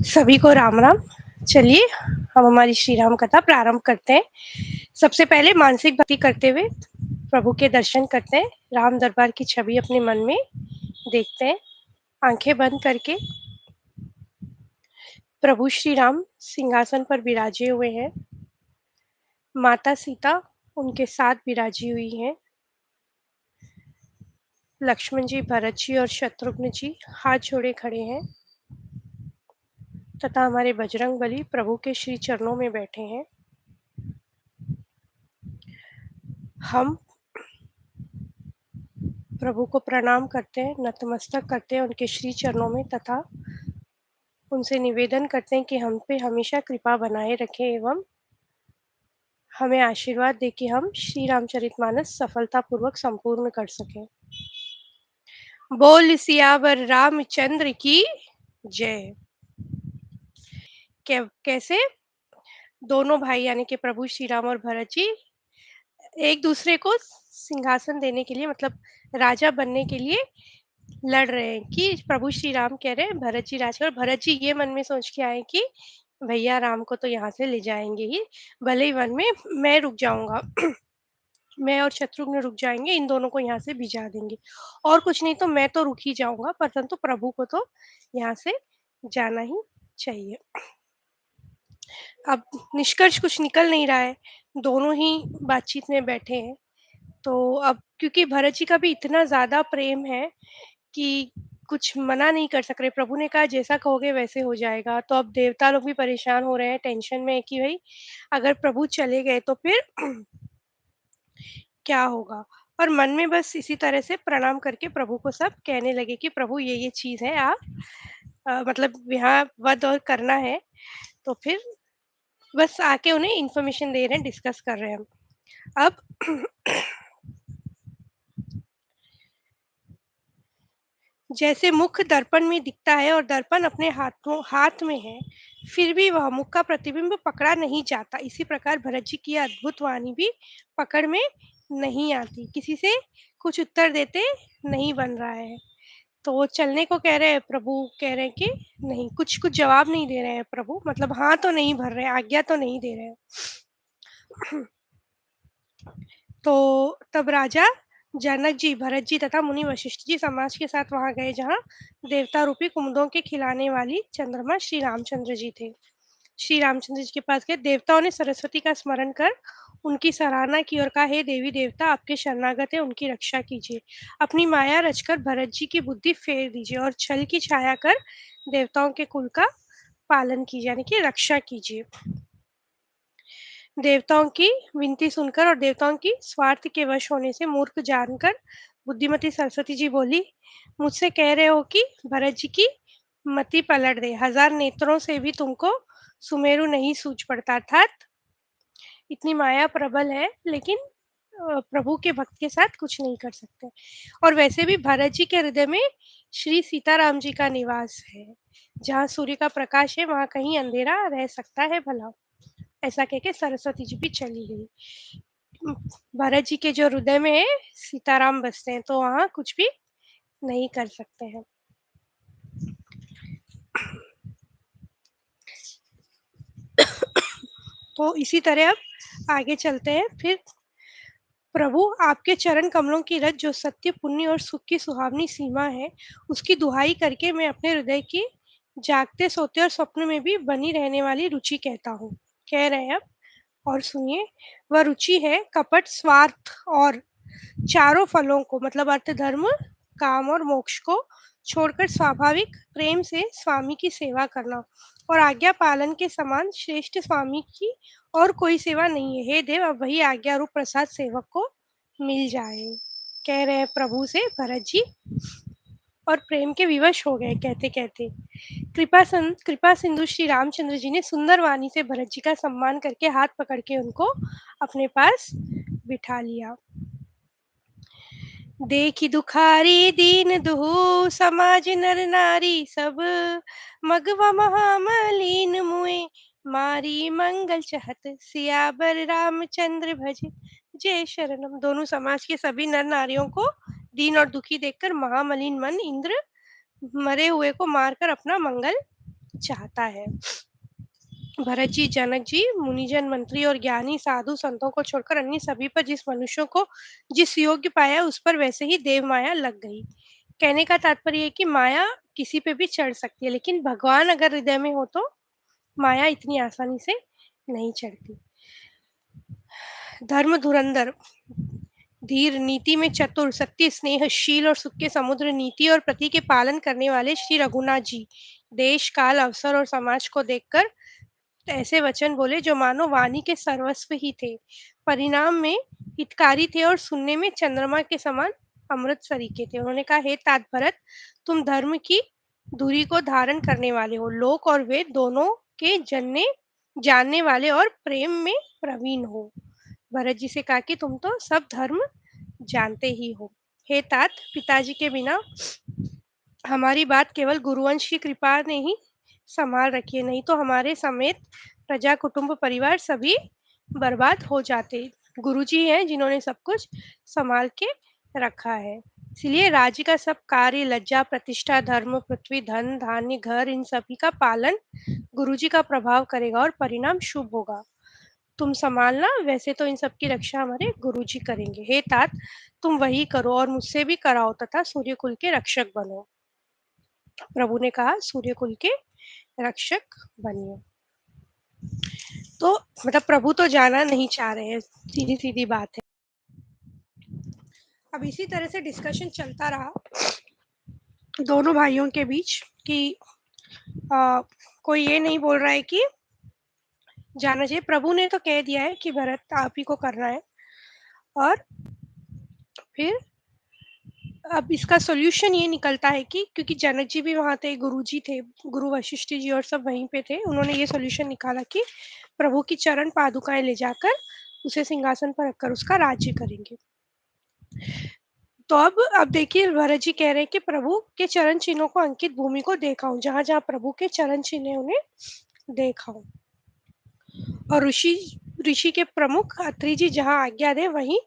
सभी को राम राम। चलिए हम हमारी श्री राम कथा प्रारंभ करते हैं। सबसे पहले मानसिक भक्ति करते हुए प्रभु के दर्शन करते हैं। राम दरबार की छवि अपने मन में देखते हैं। आंखें बंद करके प्रभु श्री राम सिंहासन पर विराजे हुए हैं। माता सीता उनके साथ विराजी हुई हैं। लक्ष्मण जी, भरत जी और शत्रुघ्न जी हाथ जोड़े खड़े हैं तथा हमारे बजरंग बली प्रभु के श्री चरणों में बैठे हैं। हम प्रभु को प्रणाम करते हैं, नतमस्तक करते हैं उनके श्री चरणों में तथा उनसे निवेदन करते हैं कि हम पे हमेशा कृपा बनाए रखें एवं हमें आशीर्वाद दें कि हम श्री रामचरितमानस सफलतापूर्वक संपूर्ण कर सकें। बोल सियावर रामचंद्र की जय। कैसे दोनों भाई यानी कि प्रभु श्री राम और भरत जी एक दूसरे को सिंहासन देने के लिए मतलब राजा बनने के लिए लड़ रहे हैं कि प्रभु श्री राम कह रहे हैं भरत जी राज कर। भरत जी ये मन में सोच के आए कि भैया राम को तो यहाँ से ले जाएंगे ही, भले ही वन में मैं रुक जाऊंगा मैं और शत्रुघ्न रुक जाएंगे, इन दोनों को यहाँ से भिजा देंगे और कुछ नहीं तो मैं तो रुक ही जाऊंगा, परंतु प्रभु को तो यहाँ से जाना ही चाहिए। अब निष्कर्ष कुछ निकल नहीं रहा है, दोनों ही बातचीत में बैठे हैं। तो अब क्योंकि भरत जी का भी इतना ज़्यादा प्रेम है कि कुछ मना नहीं कर सक रहे। प्रभु ने कहा जैसा कहोगे वैसे हो जाएगा। तो अब देवता लोग भी परेशान हो रहे हैं, टेंशन में है कि भाई अगर प्रभु चले गए तो फिर क्या होगा। और मन में बस इसी तरह से प्रणाम करके प्रभु को सब कहने लगे कि प्रभु ये चीज़ है, आप मतलब यहाँ वध और करना है। तो फिर बस आके उन्हें इन्फॉर्मेशन दे रहे हैं, डिस्कस कर रहे हैं हम। अब जैसे मुख दर्पण में दिखता है और दर्पण अपने हाथ में है, फिर भी वह मुख का प्रतिबिंब पकड़ा नहीं जाता, इसी प्रकार भरत जी की अद्भुत वाणी भी पकड़ में नहीं आती, किसी से कुछ उत्तर देते नहीं बन रहा है। तो वो चलने को कह रहे हैं, प्रभु कह रहे हैं कि नहीं, कुछ कुछ जवाब नहीं दे रहे हैं प्रभु, मतलब हाँ तो नहीं भर रहे, आज्ञा तो नहीं दे रहे हैं। तो तब राजा जनक जी, भरत जी तथा मुनि वशिष्ठ जी समाज के साथ वहां गए जहां देवता रूपी कुमुदों के खिलाने वाली चंद्रमा श्री रामचंद्र जी थे। श्री रामचंद्र जी के पास गए। देवताओं ने सरस्वती का स्मरण कर उनकी सराहना की और कहा, हे देवी देवता, आपके शरणागत है, उनकी रक्षा कीजिए। अपनी माया रचकर भरत जी की बुद्धि फेर दीजिए और छल की छाया कर देवताओं के कुल का पालन कीजिए, यानी कि रक्षा कीजिए। देवताओं की विनती सुनकर और देवताओं की स्वार्थ के वश होने से मूर्ख जानकर बुद्धिमती सरस्वती जी बोली, मुझसे कह रहे हो कि भरत जी की मति पलट दे, हजार नेत्रों से भी तुमको सुमेरु नहीं सूझ पड़ता। अर्थात इतनी माया प्रबल है लेकिन प्रभु के भक्त के साथ कुछ नहीं कर सकते। और वैसे भी भरत जी के हृदय में श्री सीताराम जी का निवास है, जहाँ सूर्य का प्रकाश है वहां कहीं अंधेरा रह सकता है भला। ऐसा कह के सरस्वती जी भी चली गई। भरत जी के जो हृदय में है सीताराम बसते हैं, तो वहां कुछ भी नहीं कर सकते हैं। तो इसी तरह अब आगे चलते हैं। फिर प्रभु आपके चरण कमलों की रज जो सत्य पुण्य और सुख की सुहावनी सीमा है, उसकी दुहाई करके मैं अपने हृदय की जागते सोते और स्वप्न में भी बनी रहने वाली रुचि कहता हूँ। कह रहे हैं अब, और सुनिए। वह रुचि है कपट, स्वार्थ और चारों फलों को, मतलब अर्थ, धर्म, काम और मोक्ष को छोड़कर स्वाभाविक प्रेम से स्वामी की सेवा करना। और आज्ञा पालन के समान श्रेष्ठ स्वामी की और कोई सेवा नहीं है। हे देव, अब वही आज्ञा रूप प्रसाद सेवक को मिल जाए। कह रहे हैं प्रभु से भरत जी, और प्रेम के विवश हो गए कहते कहते। कृपा सिंधु श्री रामचंद्र जी ने सुंदर वाणी से भरत जी का सम्मान करके हाथ पकड़ के उनको अपने पास बिठा लिया। देखी दुखारी दीन दुहु समाज नर नारी सब, मगवा महामलीन मुए मारी मंगल चहत सियाबर रामचंद्र भज। जय शरणम। दोनों समाज के सभी नर नारियों को दीन और दुखी देखकर महामलिन मन इंद्र मरे हुए को मारकर अपना मंगल चाहता है। भरत जी, जनक जी, मुनिजन, मंत्री और ज्ञानी साधु संतों को छोड़कर अन्य सभी पर जिस मनुष्यों को जिस योग्य पाया उस पर वैसे ही देव माया लग गई। कहने का तात्पर्य है कि माया किसी पे भी चढ़ सकती है, लेकिन भगवान अगर हृदय में हो तो माया इतनी आसानी से नहीं चढ़ती। धर्म धुरंधर, धीर, नीति में चतुर, सत्य, स्नेहशील और सुख के समुद्र, नीति और प्रति के पालन करने वाले श्री रघुनाथ जी देश, काल, अवसर और समाज को देखकर ऐसे वचन बोले जो मानो वाणी के सर्वस्व ही थे। परिणाम में हितकारी थे और सुनने में चंद्रमा के समान अमृत सरीखे थे। उन्होंने कहा, हे तात भरत, तुम धर्म की धुरी को धारण करने वाले हो, लोक और वेद दोनों के जानने वाले और प्रेम में प्रवीण हो। भरत जी से कहा कि तुम तो सब धर्म जानते ही हो। हे तात, पिताजी के बिना हमारी बात केवल गुरुवंश की कृपा ने ही संभाल रखी है, नहीं तो हमारे समेत प्रजा, कुटुंब, परिवार सभी बर्बाद हो जाते। गुरुजी हैं जिन्होंने सब कुछ संभाल के रखा है। इसलिए राज्य का सब कार्य, लज्जा, प्रतिष्ठा, धर्म, पृथ्वी, धन, धान्य, घर, इन सभी का पालन गुरुजी का प्रभाव करेगा और परिणाम शुभ होगा। तुम संभालना, वैसे तो इन सब की रक्षा हमारे गुरुजी करेंगे। हे तात, तुम वही करो और मुझसे भी कराओ तथा सूर्यकुल के रक्षक बनो। प्रभु ने कहा, सूर्यकुल के रक्षक बनिए। तो मतलब प्रभु तो जाना नहीं चाह रहे हैं, सीधी सीधी बात है। अब इसी तरह से डिस्कशन चलता रहा दोनों भाइयों के बीच कि कोई ये नहीं बोल रहा है कि जाना चाहिए। प्रभु ने तो कह दिया है कि भरत आप ही को करना है। और फिर अब इसका सॉल्यूशन ये निकलता है कि क्योंकि जनक जी भी वहां थे, गुरु जी थे, गुरु वशिष्ठ जी और सब वहीं पे थे, उन्होंने ये सॉल्यूशन निकाला कि प्रभु की चरण पादुकाएं ले जाकर उसे सिंहासन पर रखकर उसका राज्य करेंगे। तो अब देखिए, भरत जी कह रहे हैं कि प्रभु के चरण चिन्हों को अंकित भूमि को देखाऊं, जहां जहां प्रभु के चरण चिन्ह है उन्हें देखाऊं। और ऋषि के प्रमुख अत्रि जी जहां आज्ञा दे वहीं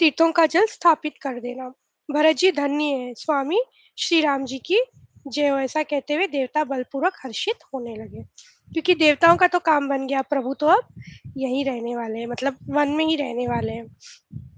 तीर्थों का जल स्थापित कर देना। भरत जी धन्य है, स्वामी श्री राम जी की जय हो। ऐसा कहते हुए देवता बलपूर्वक हर्षित होने लगे, क्योंकि देवताओं का तो काम बन गया, प्रभु तो अब यहीं रहने वाले हैं, मतलब वन में ही रहने वाले हैं।